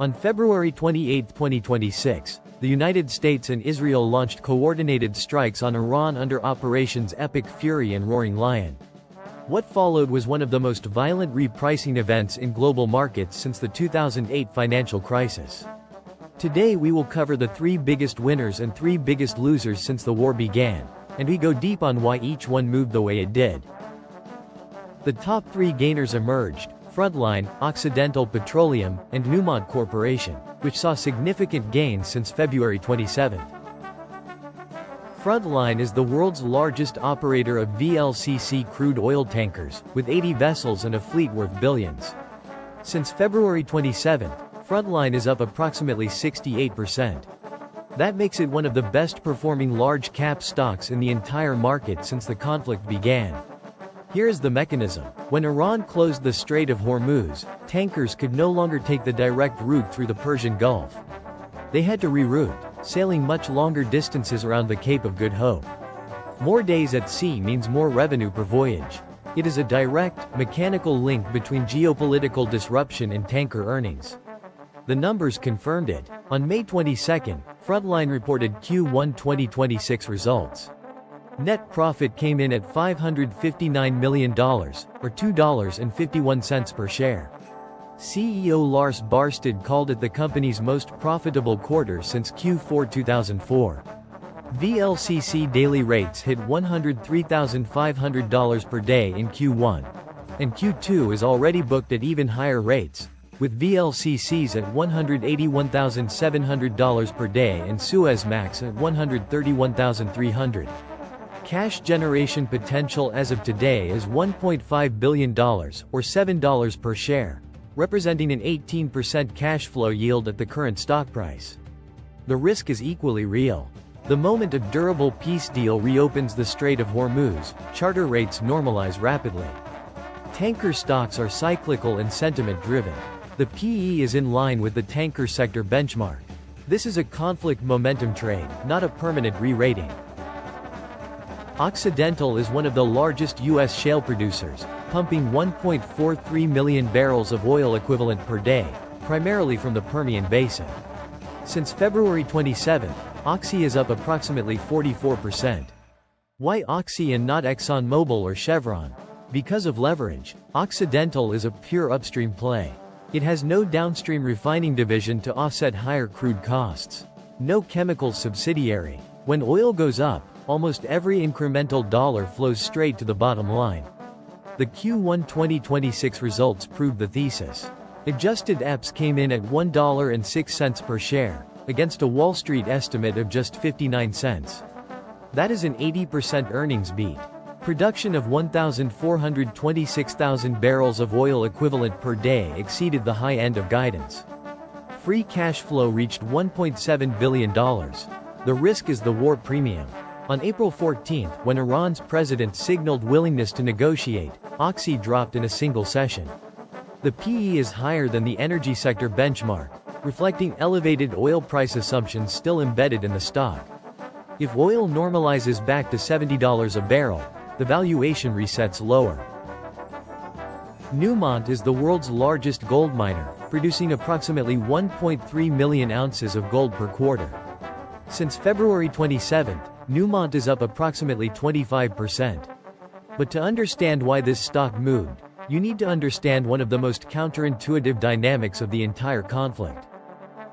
On February 28, 2026, the United States and Israel launched coordinated strikes on Iran under Operations Epic Fury and Roaring Lion. What followed was one of the most violent repricing events in global markets since the 2008 financial crisis. Today we will cover the 3 biggest winners and 3 biggest losers since the war began, and we go deep on why each one moved the way it did. The top 3 gainers emerged: Frontline, Occidental Petroleum, and Newmont Corporation, which saw significant gains since February 27. Frontline is the world's largest operator of VLCC crude oil tankers, with 80 vessels and a fleet worth billions. Since February 27, Frontline is up approximately 68%. That makes it one of the best-performing large-cap stocks in the entire market since the conflict began. Here is the mechanism. When Iran closed the Strait of Hormuz, tankers could no longer take the direct route through the Persian Gulf. They had to reroute, sailing much longer distances around the Cape of Good Hope. More days at sea means more revenue per voyage. It is a direct, mechanical link between geopolitical disruption and tanker earnings. The numbers confirmed it. On May 22, Frontline reported Q1 2026 results. Net profit came in at $559 million, or $2.51 per share. CEO Lars Barstad called it the company's most profitable quarter since Q4 2004. VLCC daily rates hit $103,500 per day in Q1. And Q2 is already booked at even higher rates, with VLCCs at $181,700 per day and Suezmax at $131,300. Cash generation potential as of today is $1.5 billion, or $7 per share, representing an 18% cash flow yield at the current stock price. The risk is equally real. The moment a durable peace deal reopens the Strait of Hormuz, charter rates normalize rapidly. Tanker stocks are cyclical and sentiment-driven. The PE is in line with the tanker sector benchmark. This is a conflict momentum trade, not a permanent re-rating. Occidental is one of the largest U.S. shale producers, pumping 1.43 million barrels of oil equivalent per day, primarily from the Permian Basin. Since February 27, Oxy is up approximately 44%. Why Oxy and not ExxonMobil or Chevron? Because of leverage. Occidental is a pure upstream play. It has no downstream refining division to offset higher crude costs. No chemical subsidiary. When oil goes up, almost every incremental dollar flows straight to the bottom line. The Q1 2026 results prove the thesis. Adjusted EPS came in at $1.06 per share, against a Wall Street estimate of just 59 cents. That is an 80% earnings beat. Production of 1,426,000 barrels of oil equivalent per day exceeded the high end of guidance. Free cash flow reached $1.7 billion. The risk is the war premium. On April 14, when Iran's president signaled willingness to negotiate, Oxy dropped in a single session. The PE is higher than the energy sector benchmark, reflecting elevated oil price assumptions still embedded in the stock. If oil normalizes back to $70 a barrel, the valuation resets lower. Newmont is the world's largest gold miner, producing approximately 1.3 million ounces of gold per quarter. Since February 27, Newmont is up approximately 25%. But to understand why this stock moved, you need to understand one of the most counterintuitive dynamics of the entire conflict.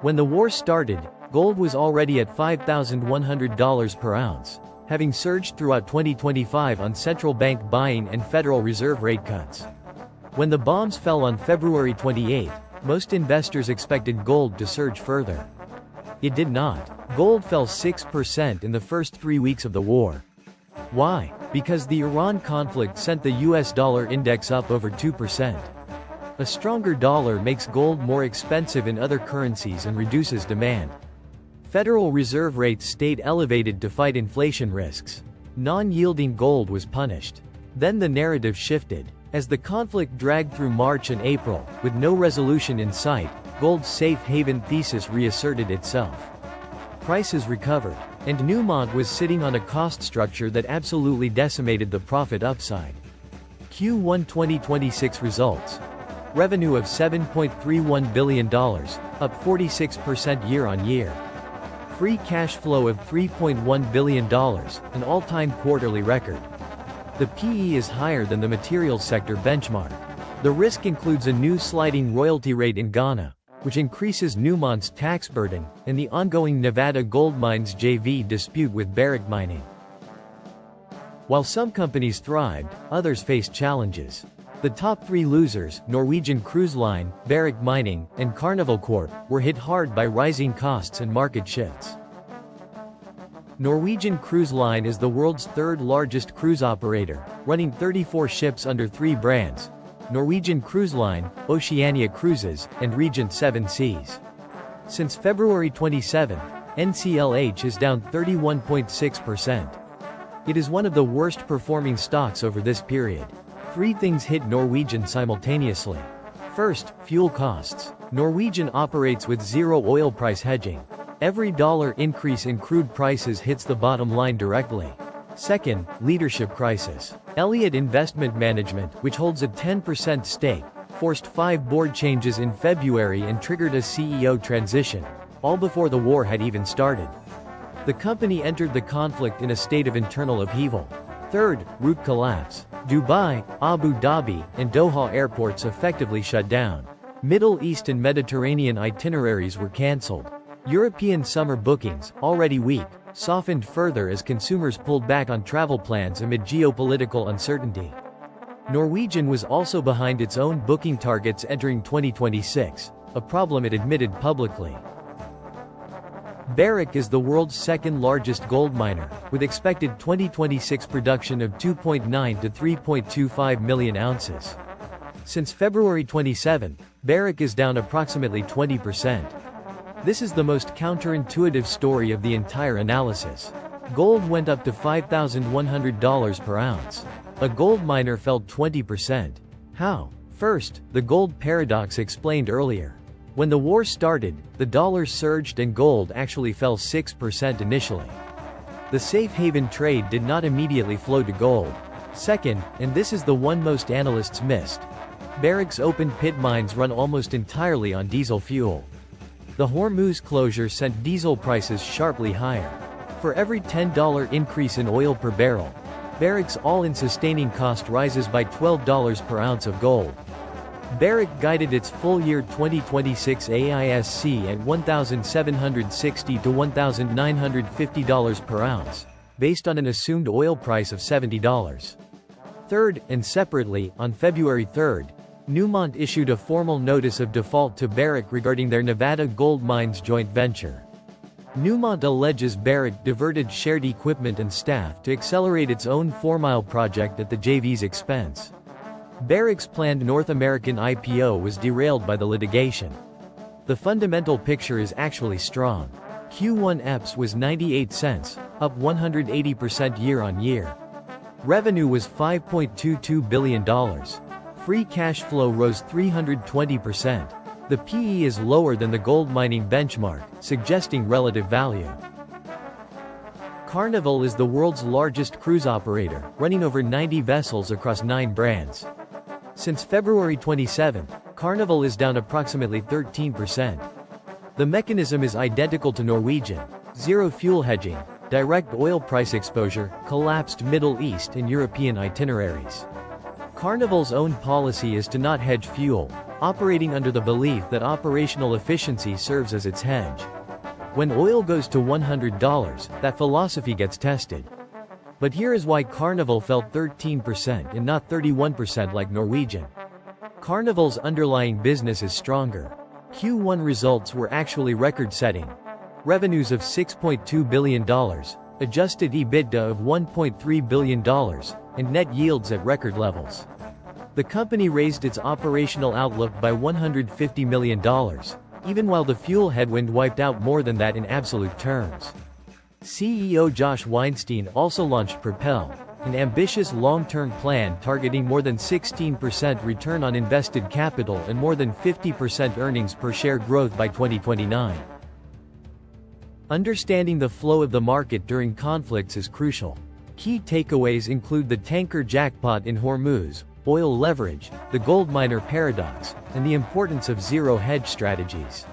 When the war started, gold was already at $5,100 per ounce, having surged throughout 2025 on central bank buying and Federal Reserve rate cuts. When the bombs fell on February 28, most investors expected gold to surge further. It did not. Gold fell 6% in the first 3 weeks of the war. Why? Because the Iran conflict sent the US dollar index up over 2%. A stronger dollar makes gold more expensive in other currencies and reduces demand. Federal Reserve rates stayed elevated to fight inflation risks. Non-yielding gold was punished. Then the narrative shifted. As the conflict dragged through March and April, with no resolution in sight, gold's safe haven thesis reasserted itself. Prices recovered, and Newmont was sitting on a cost structure that absolutely decimated the profit upside. Q1 2026 results. Revenue of $7.31 billion, up 46% year-on-year. Free cash flow of $3.1 billion, an all-time quarterly record. The PE is higher than the materials sector benchmark. The risk includes a new sliding royalty rate in Ghana, which increases Newmont's tax burden, and the ongoing Nevada Gold Mines JV dispute with Barrick Mining. While some companies thrived, others faced challenges. The top three losers, Norwegian Cruise Line, Barrick Mining, and Carnival Corp., were hit hard by rising costs and market shifts. Norwegian Cruise Line is the world's third largest cruise operator, running 34 ships under 3 brands: Norwegian Cruise Line, Oceania Cruises, and Regent Seven Seas. Since February 27, NCLH is down 31.6%. It is one of the worst performing stocks over this period. 3 things hit Norwegian simultaneously. First, fuel costs. Norwegian operates with zero oil price hedging. Every dollar increase in crude prices hits the bottom line directly. Second, leadership crisis. Elliott Investment Management, which holds a 10% stake, forced 5 board changes in February and triggered a CEO transition, all before the war had even started. The company entered the conflict in a state of internal upheaval. Third, route collapse. Dubai, Abu Dhabi, and Doha airports effectively shut down. Middle East and Mediterranean itineraries were cancelled. European summer bookings, already weak, softened further as consumers pulled back on travel plans amid geopolitical uncertainty. Norwegian was also behind its own booking targets entering 2026, a problem it admitted publicly. Barrick is the world's second largest gold miner, with expected 2026 production of 2.9 to 3.25 million ounces. Since February 27, Barrick is down approximately 20%. This is the most counterintuitive story of the entire analysis. Gold went up to $5,100 per ounce. A gold miner fell 20%. How? First, the gold paradox explained earlier. When the war started, the dollar surged and gold actually fell 6% initially. The safe haven trade did not immediately flow to gold. Second, and this is the one most analysts missed, Barrick's open pit mines run almost entirely on diesel fuel. The Hormuz closure sent diesel prices sharply higher. For every $10 increase in oil per barrel, Barrick's all-in sustaining cost rises by $12 per ounce of gold. Barrick guided its full-year 2026 AISC at $1,760 to $1,950 per ounce, based on an assumed oil price of $70. Third, and separately, on February 3, Newmont issued a formal notice of default to Barrick regarding their Nevada Gold Mines joint venture. Newmont alleges Barrick diverted shared equipment and staff to accelerate its own 4-mile project at the JV's expense. Barrick's planned North American IPO was derailed by the litigation. The fundamental picture is actually strong. Q1 EPS was 98 cents, up 180% year-on-year. Revenue was $5.22 billion. Free cash flow rose 320%. The PE is lower than the gold mining benchmark, suggesting relative value. Carnival is the world's largest cruise operator, running over 90 vessels across 9 brands. Since February 27, Carnival is down approximately 13%. The mechanism is identical to Norwegian: zero fuel hedging, direct oil price exposure, collapsed Middle East and European itineraries. Carnival's own policy is to not hedge fuel, operating under the belief that operational efficiency serves as its hedge. When oil goes to $100, that philosophy gets tested. But here is why Carnival fell 13% and not 31% like Norwegian. Carnival's underlying business is stronger. Q1 results were actually record-setting. Revenues of $6.2 billion, adjusted EBITDA of $1.3 billion, and net yields at record levels. The company raised its operational outlook by $150 million, even while the fuel headwind wiped out more than that in absolute terms. CEO Josh Weinstein also launched Propel, an ambitious long-term plan targeting more than 16% return on invested capital and more than 50% earnings per share growth by 2029. Understanding the flow of the market during conflicts is crucial. Key takeaways include the tanker jackpot in Hormuz, oil leverage, the gold miner paradox, and the importance of zero hedge strategies.